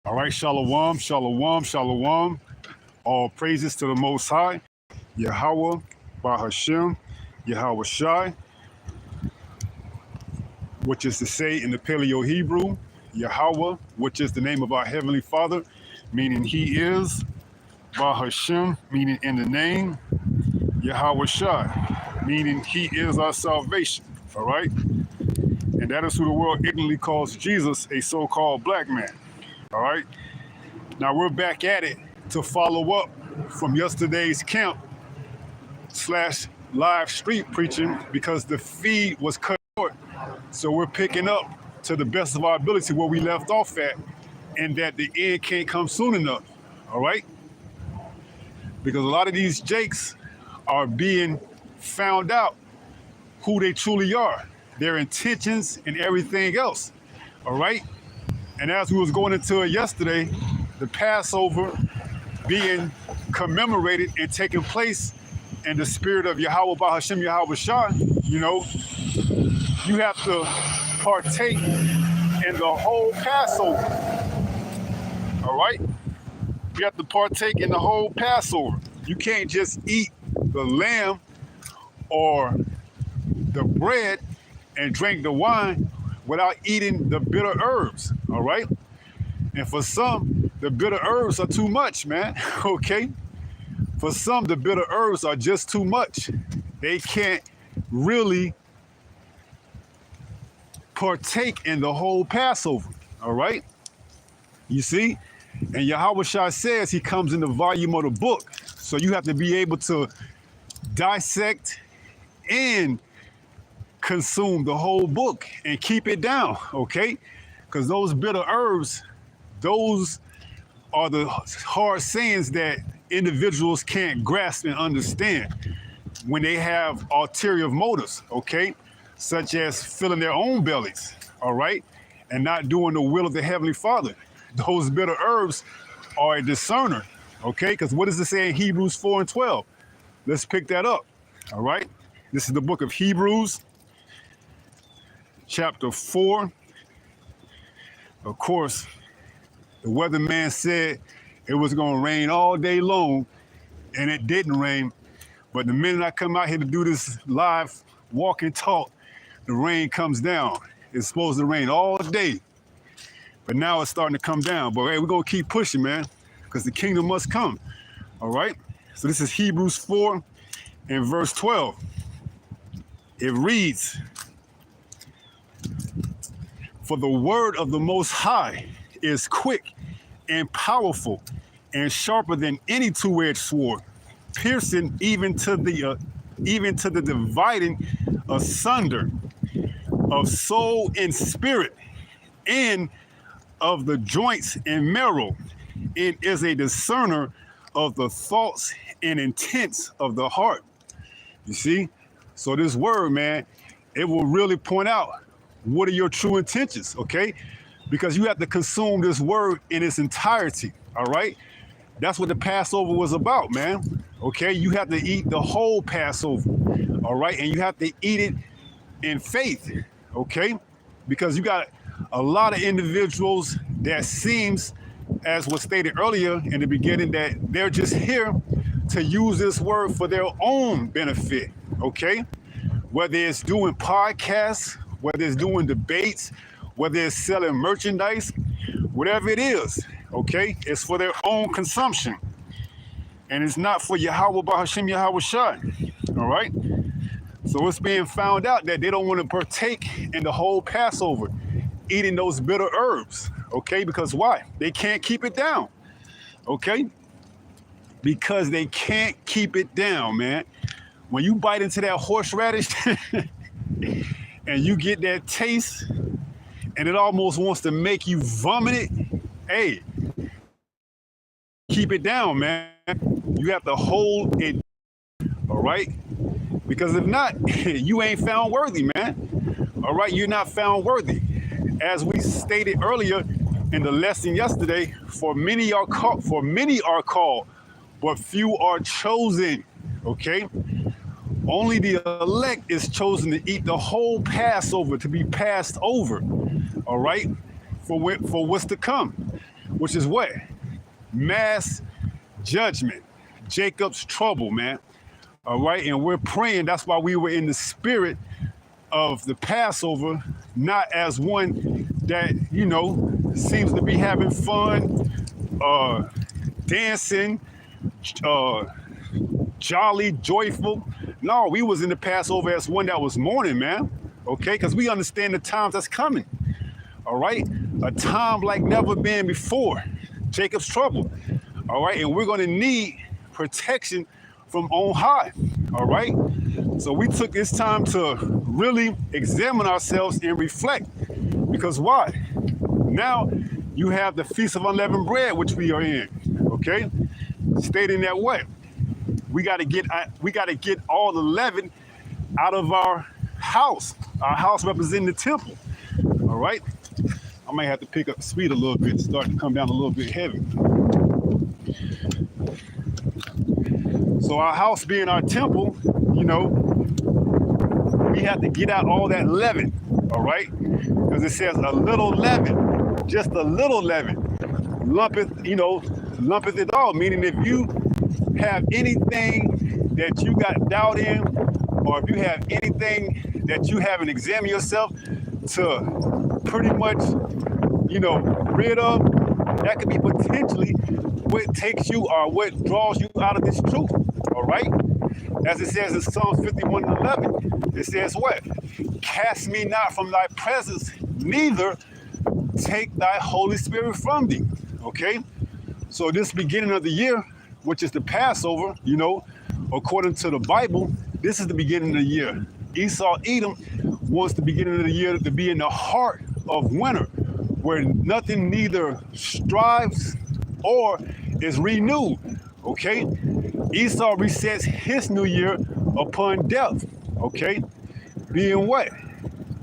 All right, shalom, shalom, shalom. All praises to the Most High, Yahweh, Bahashem, Yahweh Shai, which is to say in the Paleo Hebrew, Yahweh, which is the name of our Heavenly Father, meaning He is, Bahashem, meaning in the name, Yahweh Shai, meaning He is our salvation. All right? And that is who the world ignorantly calls Jesus, a so-called black man. All right? Now we're back at it to follow up from yesterday's camp / live street preaching because the feed was cut short. So we're picking up to the best of our ability where we left off at, and that the end can't come soon enough. All right? Because a lot of these jakes are being found out who they truly are, their intentions and everything else. All right? And as we was going into it yesterday, the Passover being commemorated and taking place in the spirit of Yahweh Bahashem Yahweh Shah, you know, you have to partake in the whole Passover. All right? You have to partake in the whole Passover. You can't just eat the lamb or the bread and drink the wine without eating the bitter herbs, all right? And for some, the bitter herbs are too much, man, okay? For some, the bitter herbs are just too much. They can't really partake in the whole Passover, all right? You see? And Yahweh Shai says he comes in the volume of the book. So you have to be able to dissect and consume the whole book and keep it down, okay? Because those bitter herbs, those are the hard sayings that individuals can't grasp and understand when they have ulterior motives, okay? Such as filling their own bellies, all right? And not doing the will of the Heavenly Father. Those bitter herbs are a discerner, okay? Because what does it say in Hebrews 4:12? Let's pick that up, all right? This is the book of Hebrews, chapter 4. Of course, the weatherman said it was going to rain all day long, and it didn't rain. But the minute I come out here to do this live walk and talk, the rain comes down. It's supposed to rain all day. But now it's starting to come down. But hey, we're going to keep pushing, man, because the kingdom must come. All right? So this is Hebrews 4 and verse 12. It reads, "For the word of the Most High is quick and powerful and sharper than any two-edged sword, piercing even to the dividing asunder of soul and spirit, and of the joints and marrow. It is a discerner of the thoughts and intents of the heart." You see? So this word, man, it will really point out what are your true intentions, okay? Because you have to consume this word in its entirety, all right? That's what the Passover was about, man, okay? You have to eat the whole Passover, all right? And you have to eat it in faith, okay? Because you got a lot of individuals that seems, as was stated earlier in the beginning, that they're just here to use this word for their own benefit, okay? Whether it's doing podcasts, whether it's doing debates, whether it's selling merchandise, whatever it is, okay? It's for their own consumption. And it's not for Yahweh Bahashem Yahweh Shai, all right? So it's being found out that they don't want to partake in the whole Passover, eating those bitter herbs, okay? Because why? They can't keep it down, okay? Because they can't keep it down, man. When you bite into that horseradish and you get that taste and it almost wants to make you vomit it, hey, keep it down, man. You have to hold it, all right? Because if not, you ain't found worthy, man. All right, you're not found worthy. As we stated earlier in the lesson yesterday, for many are called, but few are chosen, okay? Only the elect is chosen to eat the whole Passover, to be passed over, all right, for what's to come. which is what? Mass judgment, Jacob's trouble, man. All right, and we're praying. That's why we were in the spirit of the Passover, not as one that, seems to be having fun, dancing, uh, jolly, joyful. No, we was in the Passover as one that was mourning, man. Okay, because we understand the times that's coming. All right, a time like never been before. Jacob's trouble. All right, and we're going to need protection from on high. All right, so we took this time to really examine ourselves and reflect. Because why? Now you have the Feast of Unleavened Bread, which we are in. Okay, stating that what we got to get all the leaven out of our house representing the temple. All right, I might have to pick up the speed a little bit, start to come down a little bit heavy. So our house being our temple, we have to get out all that leaven, all right? Because it says a little leaven, just a little leaven, lumpeth it all. Meaning if you have anything that you got doubt in, or if you have anything that you haven't examined yourself to pretty much, rid of, that could be potentially what takes you or what draws you out of this truth, all right? As it says in Psalms 51:11, it says what? Cast me not from thy presence, neither take thy Holy Spirit from thee, okay? So this beginning of the year, which is the Passover, according to the Bible, this is the beginning of the year. Esau, Edom, wants the beginning of the year to be in the heart of winter, where nothing neither strives or is renewed, okay? Esau resets his new year upon death, okay? Being what?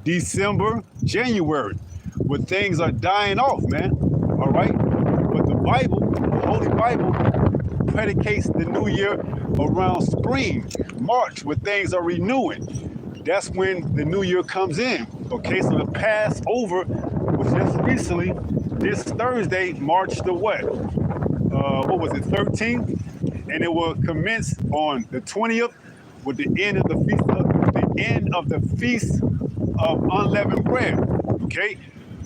December, January, where things are dying off, man, all right? But the Bible, the Holy Bible, predicates the new year around spring, March, where things are renewing. That's when the new year comes in, okay? So the Passover was just recently, this Thursday, March the what? What was it, 13th? And it will commence on the 20th with the end of the feast of unleavened bread, okay?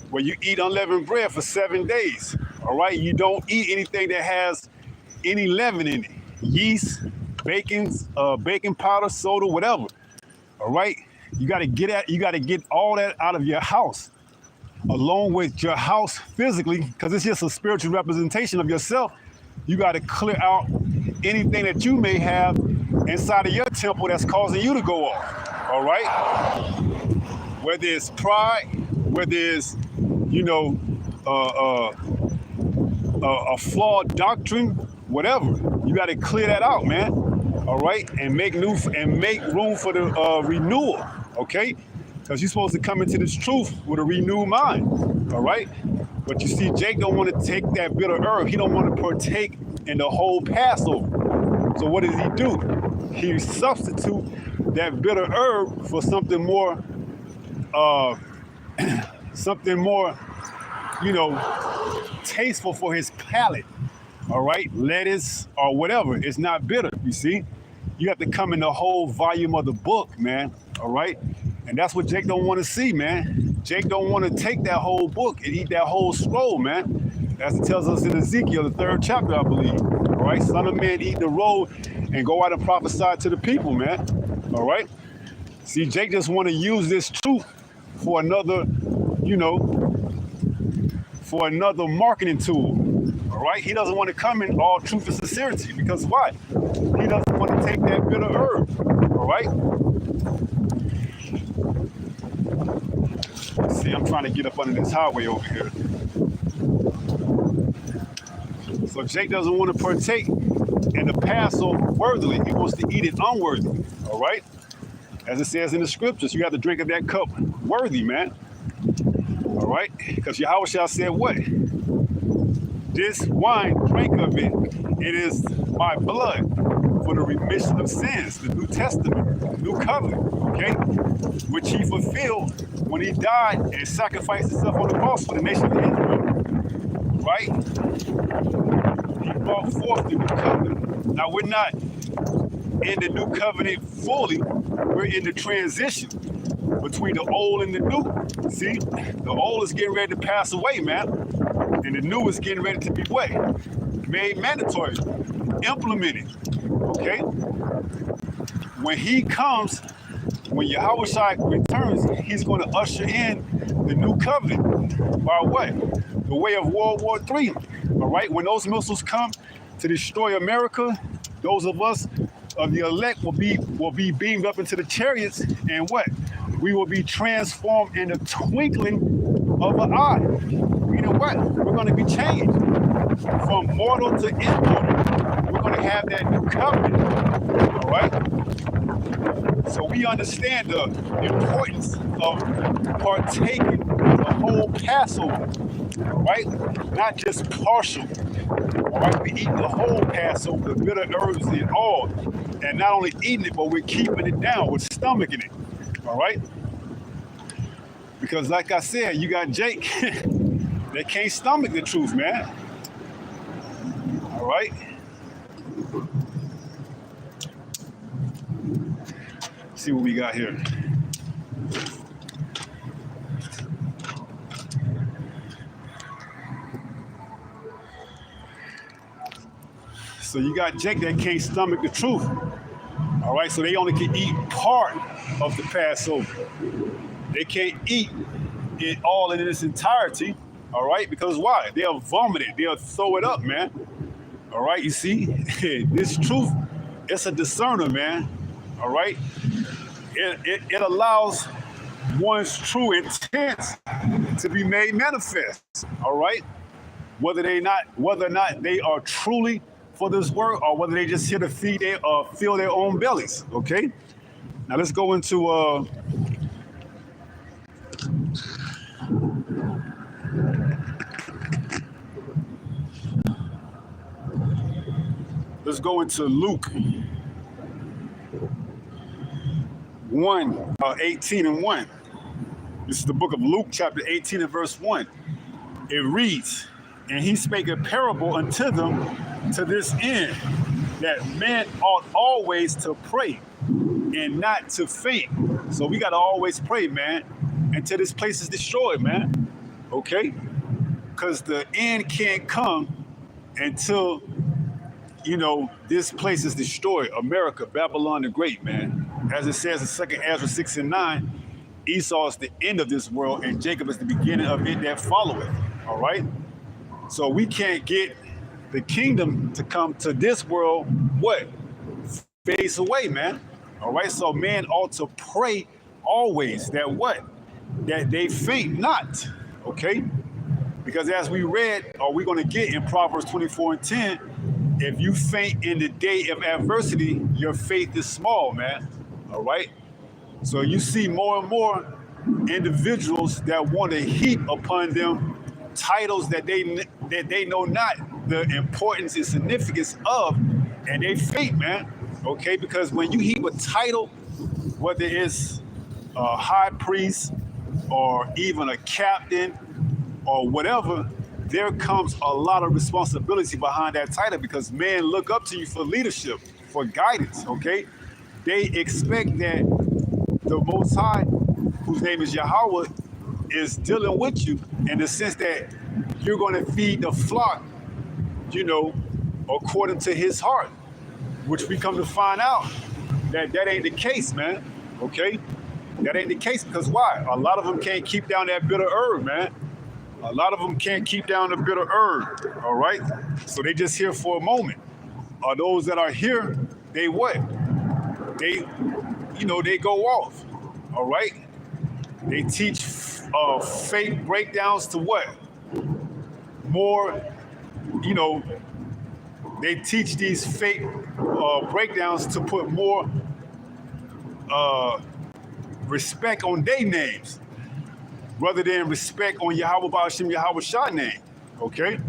Where you eat unleavened bread for 7 days, all right? You don't eat anything that has any leaven in it, yeast, baking powder, soda, whatever, all right? You got to get all that out of your house, along with your house physically, because it's just a spiritual representation of yourself. You got to clear out anything that you may have inside of your temple that's causing you to go off, all right? Whether it's pride, whether it's, a flawed doctrine, whatever, you got to clear that out, man, all right? And make room for the renewal, okay? Because you're supposed to come into this truth with a renewed mind, all right? But you see, Jake don't want to take that bitter herb. He don't want to partake in the whole Passover. So what does he do? He substitute that bitter herb for something more, tasteful for his palate. All right, lettuce or whatever. It's not bitter. You see, you have to come in the whole volume of the book, man. All right, and that's what Jake don't want to see, man. Jake don't want to take that whole book and eat that whole scroll, man. As it tells us in Ezekiel, the 3rd chapter, I believe. All right, Son of Man, eat the roll and go out and prophesy to the people, man. All right. See, Jake just want to use this truth for another, for another marketing tool. All right. He doesn't want to come in all truth and sincerity because why? He doesn't want to take that bitter herb. All right. See, I'm trying to get up under this highway over here. So Jake doesn't want to partake in the Passover worthily. He wants to eat it unworthy. All right. As it says in the scriptures, you have to drink of that cup worthy, man. All right. Because Yahweh said what? This wine, drink of it. It is my blood for the remission of sins, the New Testament, the New Covenant, okay? Which he fulfilled when he died and sacrificed himself on the cross for the nation of Israel. right? He brought forth the new covenant. Now we're not in the new covenant fully. We're in the transition between the old and the new. See, the old is getting ready to pass away, man, and the new is getting ready to be what? Made mandatory, implemented. Okay. When he comes, when Yahushua returns, he's going to usher in the new covenant by what? The way of World War III. All right. When those missiles come to destroy America, those of us of the elect will be beamed up into the chariots, and what? We will be transformed in the twinkling of an eye. You know what? We're going to be changed from mortal to immortal. We're going to have that new covenant. All right. So we understand the importance of partaking the whole Passover. All right, not just partial. All right, we eat the whole Passover, the bitter herbs and all, and not only eating it, but we're keeping it down, we're stomaching it. All right, because like I said, you got Jake that can't stomach the truth, man. All right. Let's see what we got here. So you got Jake that can't stomach the truth. All right, so they only can eat part of the Passover. They can't eat it all in its entirety. All right, because why? They'll vomit it. They'll throw it up, man. All right, you see, this truth, it's a discerner, man. All right, it allows one's true intent to be made manifest. All right, whether or not they are truly for this work, or whether they just here to fill their own bellies. Okay. Now let's go into Luke 1, 18 and 1. This is the book of Luke, chapter 18 and verse 1. It reads, "And he spake a parable unto them to this end, that men ought always to pray and not to faint." So we got to always pray, man, until this place is destroyed, man. Okay? Because the end can't come until, this place is destroyed. America, Babylon the Great, man. As it says in 2 Ezra 6 and 9, Esau is the end of this world, and Jacob is the beginning of it that followeth. All right? So we can't get the kingdom to come to this world, what? Face away, man. All right, so man ought to pray always that what? That they faint not, okay? Because as we read, or we're going to get in Proverbs 24 and 10, if you faint in the day of adversity, your faith is small, man. All right? So you see more and more individuals that want to heap upon them titles that they know not the importance and significance of, and they faint, man. Okay, because when you heap a title, whether it's a high priest or even a captain or whatever, there comes a lot of responsibility behind that title, because men look up to you for leadership, for guidance. Okay, they expect that the Most High, whose name is Yahweh, is dealing with you in the sense that you're going to feed the flock, according to his heart, which we come to find out that ain't the case, man. Okay? That ain't the case, because why? A lot of them can't keep down that bitter herb, man. A lot of them can't keep down the bitter herb, all right? So they just here for a moment. Or those that are here, they what? They go off, all right? They teach fake breakdowns to what? More, they teach these fake breakdowns to put more respect on their names rather than respect on Yahweh Ba'ashem Yahweh Shah name, okay?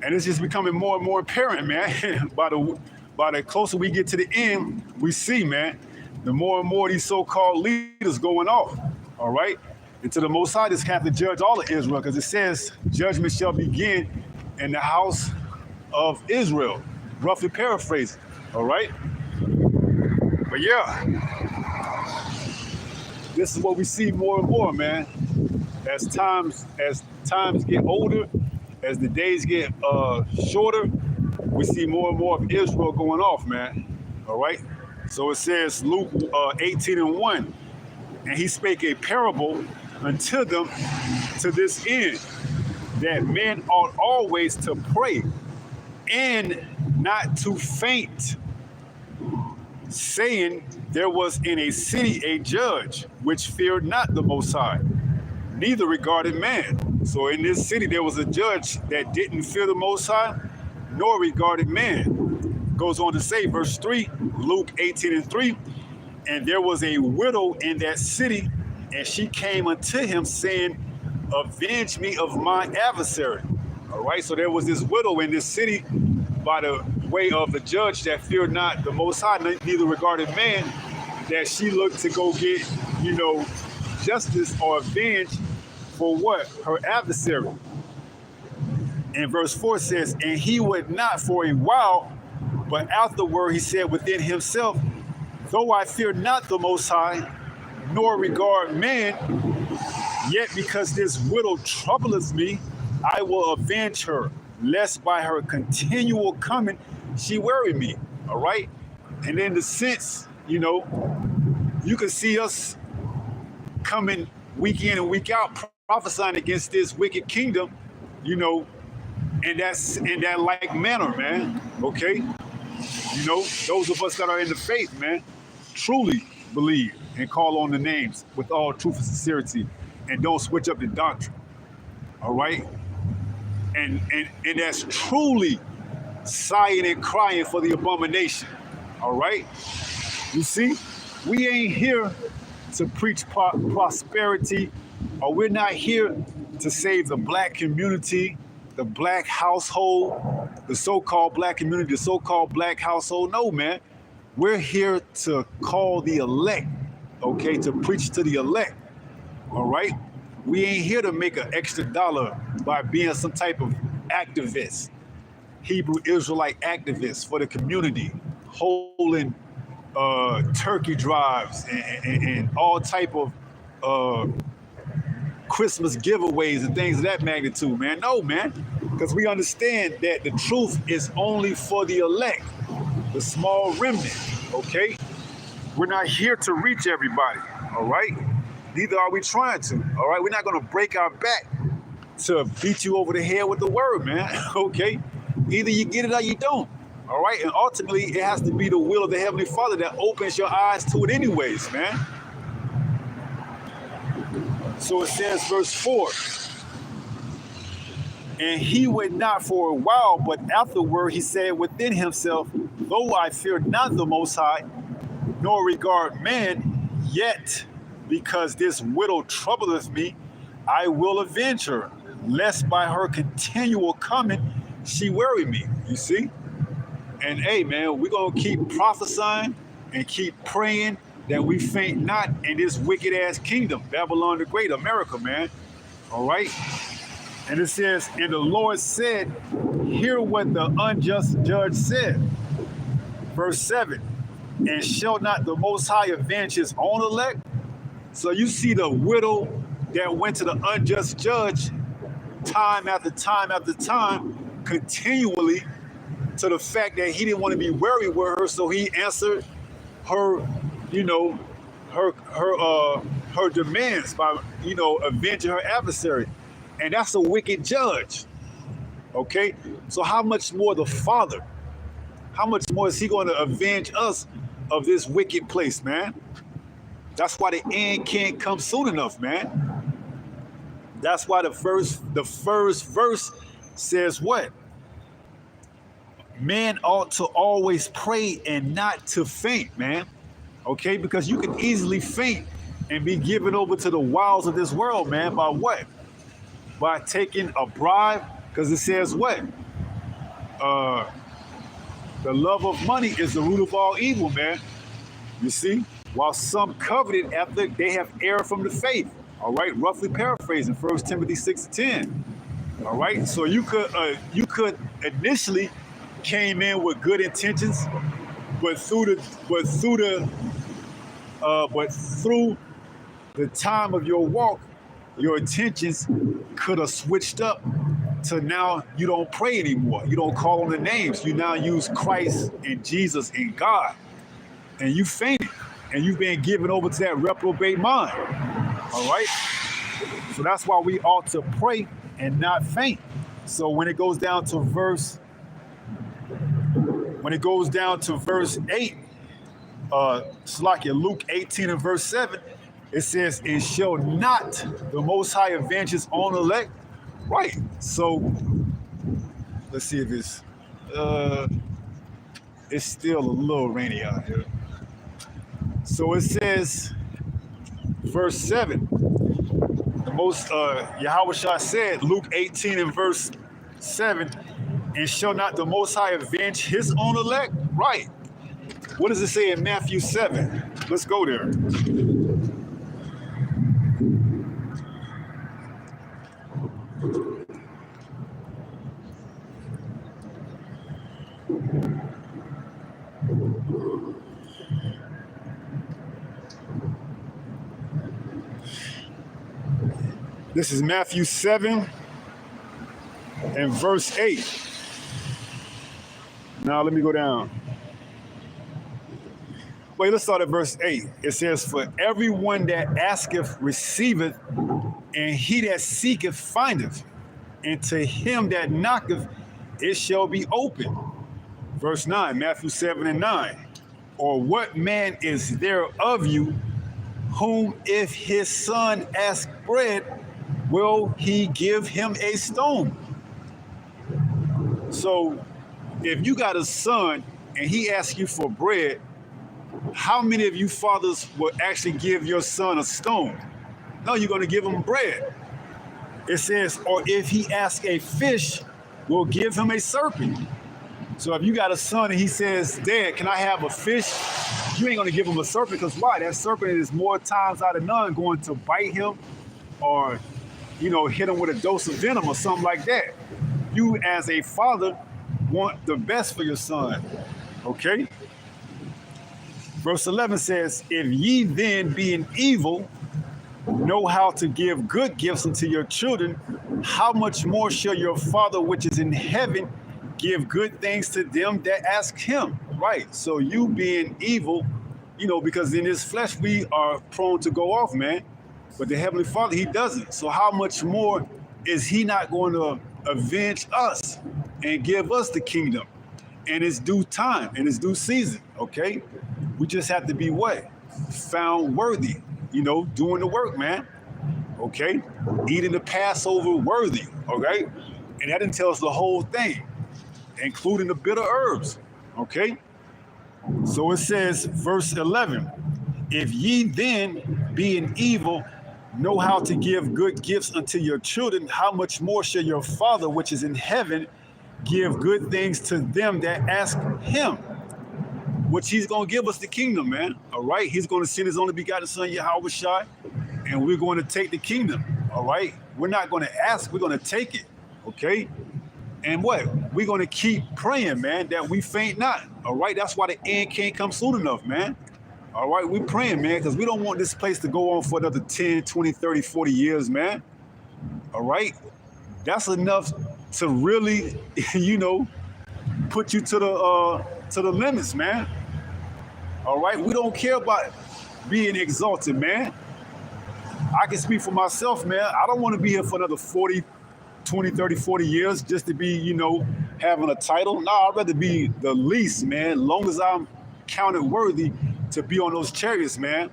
And it's just becoming more and more apparent, man. by the closer we get to the end, we see, man, the more and more these so-called leaders going off, all right? And to the Most High, this have to judge all of Israel, because it says judgment shall begin in the house of Israel. Roughly paraphrasing. All right? But yeah, this is what we see more and more, man. As times get older, as the days get shorter, we see more and more of Israel going off, man. All right? So it says Luke 18:1, and he spake a parable unto them to this end, that men ought always to pray and not to faint, saying, there was in a city a judge which feared not the Most High, neither regarded man. So in this city there was a judge that didn't fear the Most High, nor regarded man. Goes on to say, verse 3, Luke 18:3, and there was a widow in that city, and she came unto him, saying, avenge me of my adversary. All right, so there was this widow in this city by the way of the judge that feared not the Most High, neither regarded man, that she looked to go get, justice or avenge for what? Her adversary. And verse 4 says, and he would not for a while, but afterward he said within himself, though I fear not the Most High, nor regard man, yet because this widow troubleth me, I will avenge her, lest by her continual coming she worry me. All right? And in the sense, you can see us coming week in and week out prophesying against this wicked kingdom, and that's in that like manner, man. Okay? Those of us that are in the faith, man, truly believe and call on the names with all truth and sincerity, and don't switch up the doctrine. All right? And that's truly sighing and crying for the abomination. All right? You see, we ain't here to preach prosperity, or we're not here to save the black community, the black household, the so-called black community, the so-called black household. No, man. We're here to call the elect, okay, to preach to the elect. All right? We ain't here to make an extra dollar by being some type of activist, Hebrew Israelite activist for the community, holding turkey drives and all type of Christmas giveaways and things of that magnitude, man. No, man, because we understand that the truth is only for the elect, the small remnant, okay? We're not here to reach everybody, all right? Neither are we trying to, all right? We're not going to break our back to beat you over the head with the word, man, okay? Either you get it or you don't, all right? And ultimately, it has to be the will of the Heavenly Father that opens your eyes to it anyways, man. So it says, verse 4, and he went not for a while, but afterward he said within himself, though I fear not the Most High, nor regard man, yet because this widow troubleth me, I will avenge her, lest by her continual coming she worry me. You see? And hey, man, we're going to keep prophesying and keep praying that we faint not in this wicked ass kingdom, Babylon the Great, America, man. All right? And it says, and the Lord said, hear what the unjust judge said. Verse 7, and shall not the Most High avenge his own elect? So you see the widow that went to the unjust judge time after time after time, continually, to the fact that he didn't want to be worried with her, so he answered her, her demands by, avenging her adversary. And that's a wicked judge. Okay? So how much more the Father? How much more is he going to avenge us of this wicked place, man? That's why the end can't come soon enough, man. That's why the first verse says what? Men ought to always pray and not to faint, man. Okay? Because you can easily faint and be given over to the wiles of this world, man. By what? By taking a bribe. Because it says what? The love of money is the root of all evil, man. You see? While some coveted after they have erred from the faith. All right, roughly paraphrasing 1 Timothy 6:10. All right, so you could initially came in with good intentions, but through the time of your walk, your intentions could have switched up to now you don't pray anymore. You don't call on the names. You now use Christ and Jesus and God, and you fainted, and you've been given over to that reprobate mind. All right, so that's why we ought to pray and not faint. So when it goes down to verse 8, it's like in Luke 18 and verse 7, it says, "And shall not the Most High avenge his own elect?" Right. So let's see if it's still a little rainy out here. So it says, verse 7, the most Yahweh Shah said, Luke 18 and verse 7, "And shall not the Most High avenge his own elect?" Right. What does it say in Matthew 7? Let's go there. This is Matthew 7 and verse 8. Now let me go down. Wait, let's start at verse 8. It says, "For everyone that asketh receiveth, and he that seeketh findeth, and to him that knocketh it shall be open." Verse 9, Matthew 7 and 9. "Or what man is there of you, whom if his son ask bread, will he give him a stone?" So if you got a son and he asks you for bread, how many of you fathers will actually give your son a stone? No, you're going to give him bread. It says, "Or if he asks a fish, we'll give him a serpent." So if you got a son and he says, "Dad, can I have a fish?" You ain't going to give him a serpent, because why? That serpent is more times out of none going to bite him, or hit him with a dose of venom or something like that. You as a father want the best for your son. Okay? Verse 11 says, "If ye then, being evil, know how to give good gifts unto your children, how much more shall your Father which is in heaven give good things to them that ask him?" Right. So you being evil, because in this flesh we are prone to go off, man. But the Heavenly Father, he doesn't. So how much more is he not going to avenge us and give us the kingdom in its due time, in its due season? Okay? We just have to be what? Found worthy, doing the work, man. Okay? Eating the Passover worthy, okay? And that entails the whole thing, including the bitter herbs, okay? So it says, verse 11, "If ye then, being evil, know how to give good gifts unto your children, how much more shall your Father which is in heaven give good things to them that ask him?" Which he's going to give us the kingdom, man. All right? He's going to send his only begotten son, Yahweh Shai, and we're going to take the kingdom. All right? We're not going to ask, we're going to take it. Okay? And what? We're going to keep praying, man, that we faint not. All right? That's why the end can't come soon enough, man. All right? We're praying, man, because we don't want this place to go on for another 10, 20, 30, 40 years, man. All right? That's enough to really, put you to the limits, man. All right? We don't care about being exalted, man. I can speak for myself, man. I don't want to be here for another 40, 20, 30, 40 years just to be, having a title. No, I'd rather be the least, man, long as I'm counted worthy to be on those chariots, man.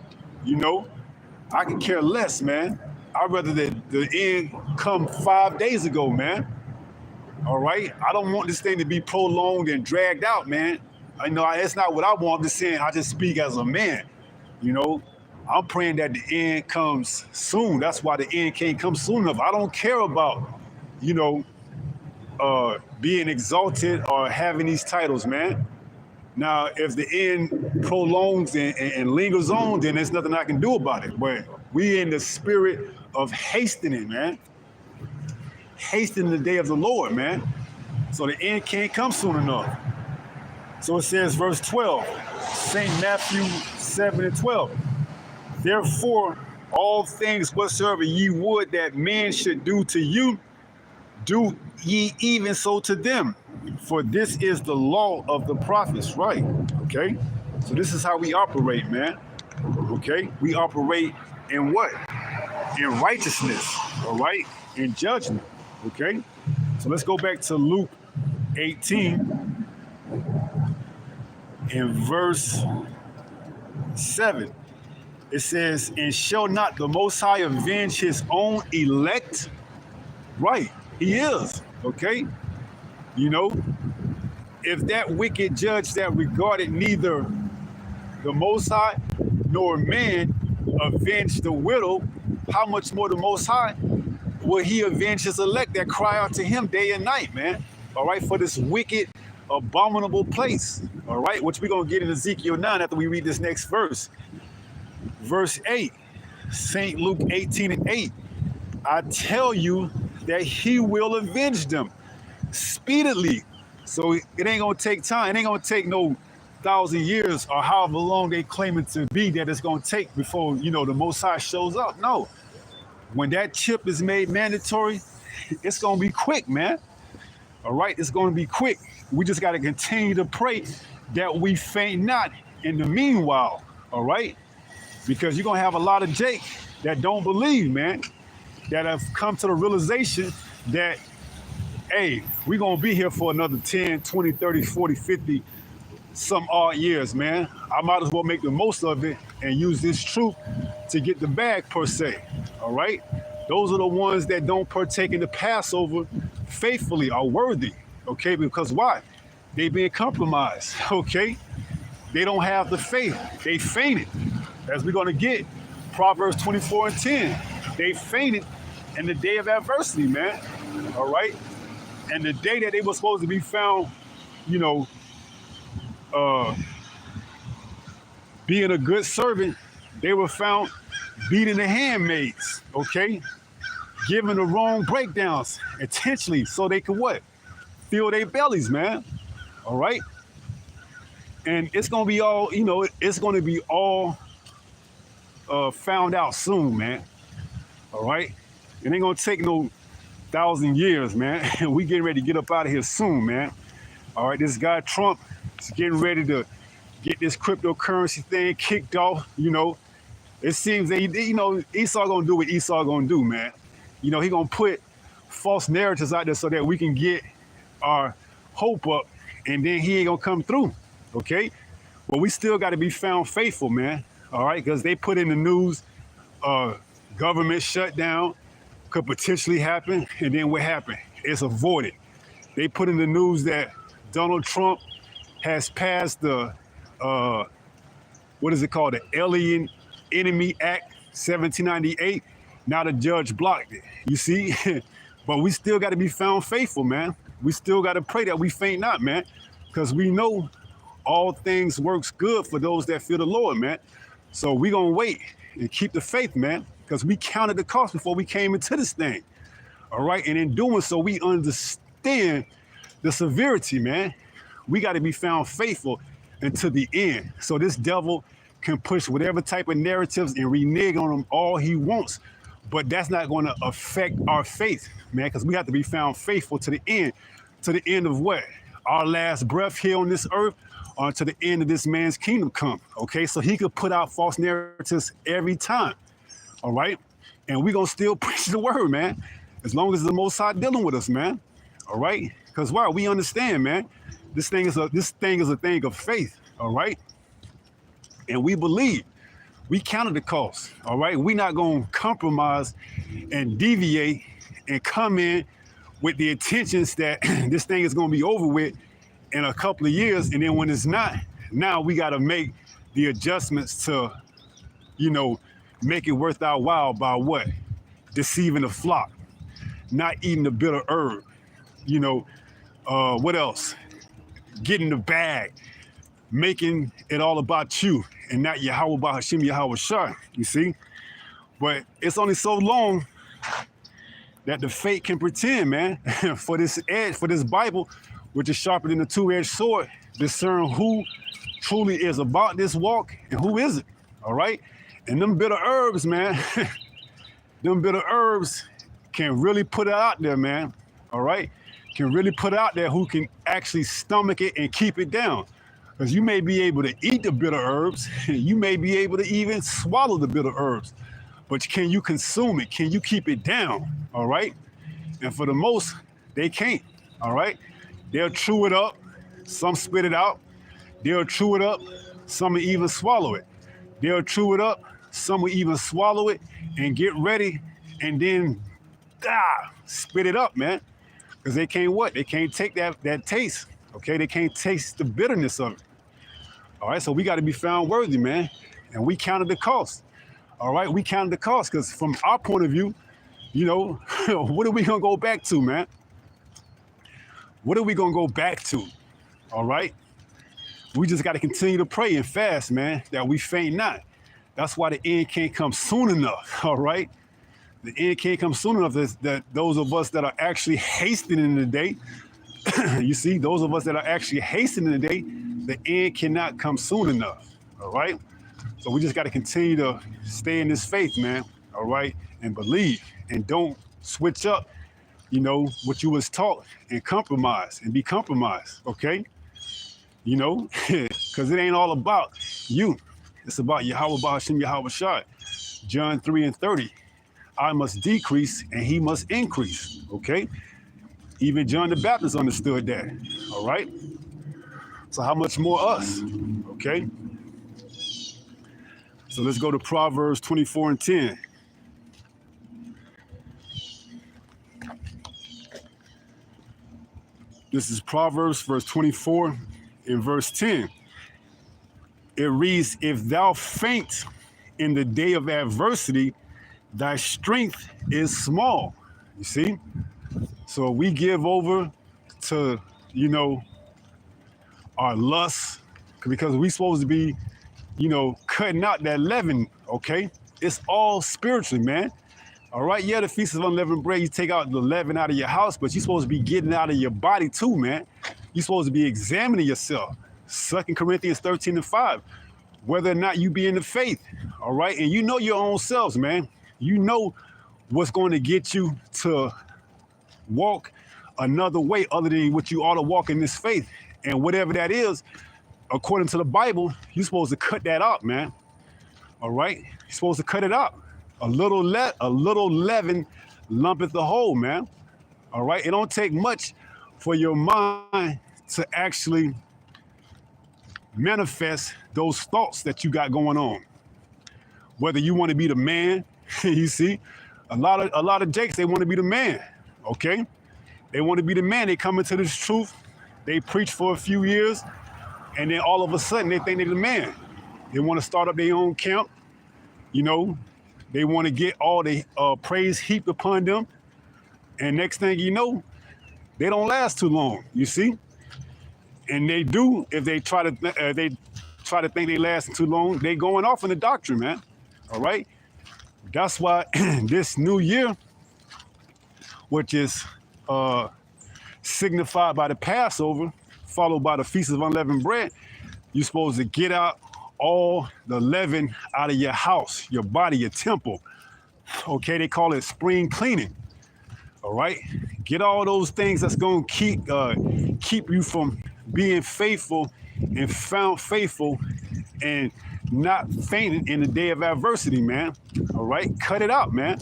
I can care less, man. I'd rather that the end come 5 days ago, man. All right? I don't want this thing to be prolonged and dragged out, man. I know it's not what I want. I'm just saying, I just speak as a man. I'm praying that the end comes soon. That's why the end can't come soon enough. I don't care about, being exalted or having these titles, man. Now, if the end prolongs and lingers on, then there's nothing I can do about it. But We in the spirit of hastening, man. Hastening the day of the Lord, man. So the end can't come soon enough. So it says, verse 12, St. Matthew 7:12. Therefore, all things whatsoever ye would that men should do to you, do ye even so to them. For this is the law of the prophets, right? Okay? So this is how we operate, man. Okay? We operate in what? In righteousness, all right? In judgment, okay? So let's go back to Luke 18 in verse 7. It says, and shall not the Most High avenge his own elect? Right, he is, okay? You know, if that wicked judge that regarded neither the Most High nor man avenge the widow, how much more the Most High will he avenge his elect that cry out to him day and night, man? All right, for this wicked, abominable place, all right, which we're going to get in Ezekiel 9 after we read this next verse. Verse 8, St. Luke 18:8, I tell you that he will avenge them speedily. So it ain't going to take time. It ain't going to take no 1,000 years or however long they claim it to be that it's going to take before, you know, the Most High shows up. No. When that chip is made mandatory, it's going to be quick, man. All right? It's going to be quick. We just got to continue to pray that we faint not in the meanwhile. All right? Because you're going to have a lot of Jake that don't believe, man, that have come to the realization that, hey, we're going to be here for another 10, 20, 30, 40, 50, some odd years, man. I might as well make the most of it and use this truth to get the bag, per se. All right? Those are the ones that don't partake in the Passover faithfully, are worthy. Okay? Because why? They being compromised. Okay? They don't have the faith. They fainted. As we're going to get, Proverbs 24:10. They fainted in the day of adversity, man. All right? And the day that they were supposed to be found, you know, being a good servant, they were found beating the handmaids, okay? Giving the wrong breakdowns intentionally so they could what? Fill their bellies, man. All right? And it's going to be all, you know, it's going to be all found out soon, man. All right? It ain't going to take no 1,000 years, man. We getting ready to get up out of here soon, man. All right? This guy Trump is getting ready to get this cryptocurrency thing kicked off, you know. It seems that, you know, Esau going to do what Esau going to do, man. You know, he going to put false narratives out there so that we can get our hope up, and then he ain't going to come through, okay? But we still got to be found faithful, man, all right? Because they put in the news, government shutdown could potentially happen, and then what happened? It's avoided. They put in the news that Donald Trump has passed the, what is it called? The Alien Enemy Act 1798. Now the judge blocked it, you see? But we still got to be found faithful, man. We still got to pray that we faint not, man, because we know all things works good for those that fear the Lord, man. So we going to wait and keep the faith, man, because we counted the cost before we came into this thing, all right? And in doing so, we understand the severity, man. We got to be found faithful until the end. So this devil can push whatever type of narratives and renege on them all he wants. But that's not going to affect our faith, man, because we have to be found faithful to the end. To the end of what? Our last breath here on this earth, or to the end of this man's kingdom come, okay? So he could put out false narratives every time, all right? And we're going to still preach the word, man, as long as the Most High dealing with us, man, all right? Because why? We understand, man. This thing is a thing of faith, all right? And we believe. We counted the cost, all right? We're not going to compromise and deviate and come in with the intentions that this thing is going to be over with in a couple of years. And then when it's not, now we got to make the adjustments to, you know, make it worth our while by what? Deceiving the flock, not eating the bitter herb, you know, what else? Getting the bag, making it all about you and not Yahweh by Hashem Yahweh Shai, you see? But it's only so long that the fake can pretend, man. For this edge, for this Bible, which is sharper than a two-edged sword, discern who truly is about this walk and who isn't. All right? And them bitter herbs, man, them bitter herbs can really put it out there, man. All right? Can really put it out there who can actually stomach it and keep it down. Because you may be able to eat the bitter herbs, you may be able to even swallow the bitter herbs, but can you consume it? Can you keep it down? All right? And for the most, they can't. All right? They'll chew it up, some spit it out. They'll chew it up, some will even swallow it. They'll chew it up, some will even swallow it and get ready and then spit it up, man. Because they can't what? They can't take that taste. Okay, they can't taste the bitterness of it. All right, so we got to be found worthy, man. And we counted the cost. All right, we counted the cost because from our point of view, you know, what are we going to go back to, man? What are we going to go back to? All right? We just got to continue to pray and fast, man, that we faint not. That's why the end can't come soon enough, all right? The end can't come soon enough that those of us that are actually hastening the day, you see, those of us that are actually hastening the day, the end cannot come soon enough, all right? So we just got to continue to stay in this faith, man, all right, and believe and don't switch up, you know, what you was taught and compromise and be compromised, okay? You know, because it ain't all about you. It's about Yahweh Ba'ashem Yahweh Shai. John 3:30. I must decrease and he must increase, okay? Even John the Baptist understood that, all right? So how much more us, okay? So let's go to Proverbs 24:10. This is Proverbs verse 24 and verse 10. It reads, if thou faint in the day of adversity, thy strength is small. You see? So we give over to, you know, our lusts because we supposed to be, you know, cutting out that leaven, okay? It's all spiritually, man. All right, yeah, the Feast of Unleavened Bread, you take out the leaven out of your house, but you're supposed to be getting out of your body too, man. You're supposed to be examining yourself. 2 Corinthians 13:5, whether or not you be in the faith, all right? And you know your own selves, man. You know what's going to get you to walk another way other than what you ought to walk in this faith. And whatever that is, according to the Bible, you're supposed to cut that out, man. All right? You're supposed to cut it out. A little leaven lumpeth the whole, man. All right? It don't take much for your mind to actually manifest those thoughts that you got going on. Whether you want to be the man, you see, a lot of jakes, they want to be the man, okay? They want to be the man. They come into this truth, they preach for a few years, and then all of a sudden they think they're the man. They want to start up their own camp, you know. They want to get all the praise heaped upon them, and next thing you know, they don't last too long, you see? And they do, if they try to think they lasting too long, they going off in the doctrine, man. All right? That's why this new year, which is signified by the Passover, followed by the Feast of Unleavened Bread, you're supposed to get out all the leaven out of your house, your body, your temple. Okay, they call it spring cleaning. All right? Get all those things that's going to keep you from being faithful and found faithful and not fainting in the day of adversity, man. All right? Cut it out, man.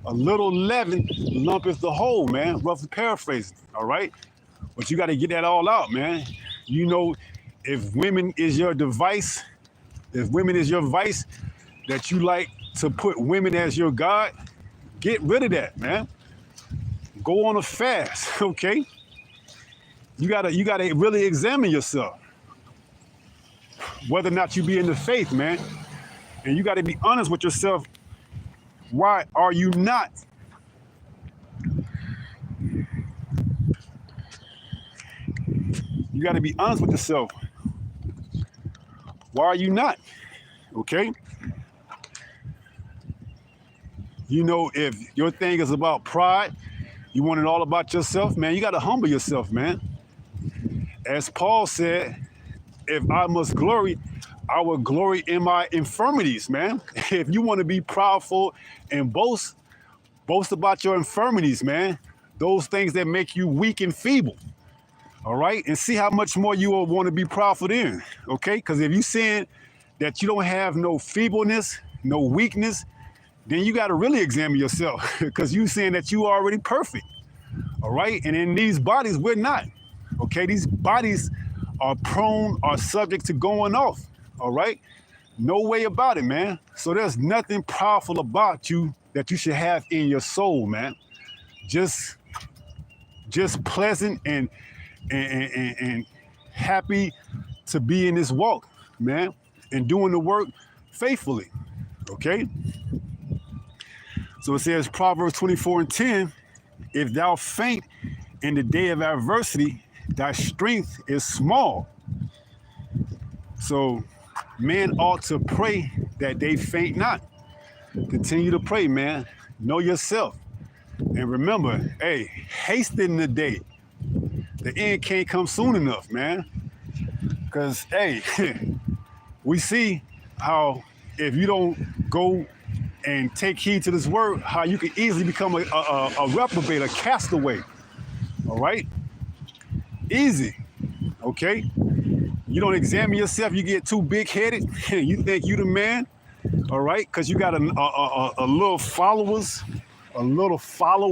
A little leaven lumpeth the whole, man. Roughly paraphrasing, all right? But you got to get that all out, man. You know, if women is your device, if women is your vice, that you like to put women as your God, get rid of that, man. Go on a fast, okay? You gotta really examine yourself. Whether or not you be in the faith, man. And you gotta be honest with yourself. Why are you not? You gotta be honest with yourself. Why are you not? Okay? You know, if your thing is about pride, you want it all about yourself, man, you got to humble yourself, man. As Paul said, if I must glory, I will glory in my infirmities, man. If you want to be proudful and boast about your infirmities, man. Those things that make you weak and feeble. All right. And see how much more you will want to be proudful then. Okay. Because if you're saying that you don't have no feebleness, no weakness, then you got to really examine yourself because you saying that you are already perfect. All right. And in these bodies, we're not. Okay. These bodies are subject to going off. All right. No way about it, man. So there's nothing powerful about you that you should have in your soul, man. Just pleasant and happy to be in this walk, man, and doing the work faithfully. Okay. So it says Proverbs 24:10, if thou faint in the day of adversity, thy strength is small. So men ought to pray that they faint not. Continue to pray, man. Know yourself. And remember, hey, hasten the day. The end can't come soon enough, man. Because, hey, we see how if you don't go and take heed to this word, how you can easily become a reprobate, a castaway. All right? Easy. Okay? You don't examine yourself, you get too big-headed, you think you the man, all right? Because you got a little followers, a little follower.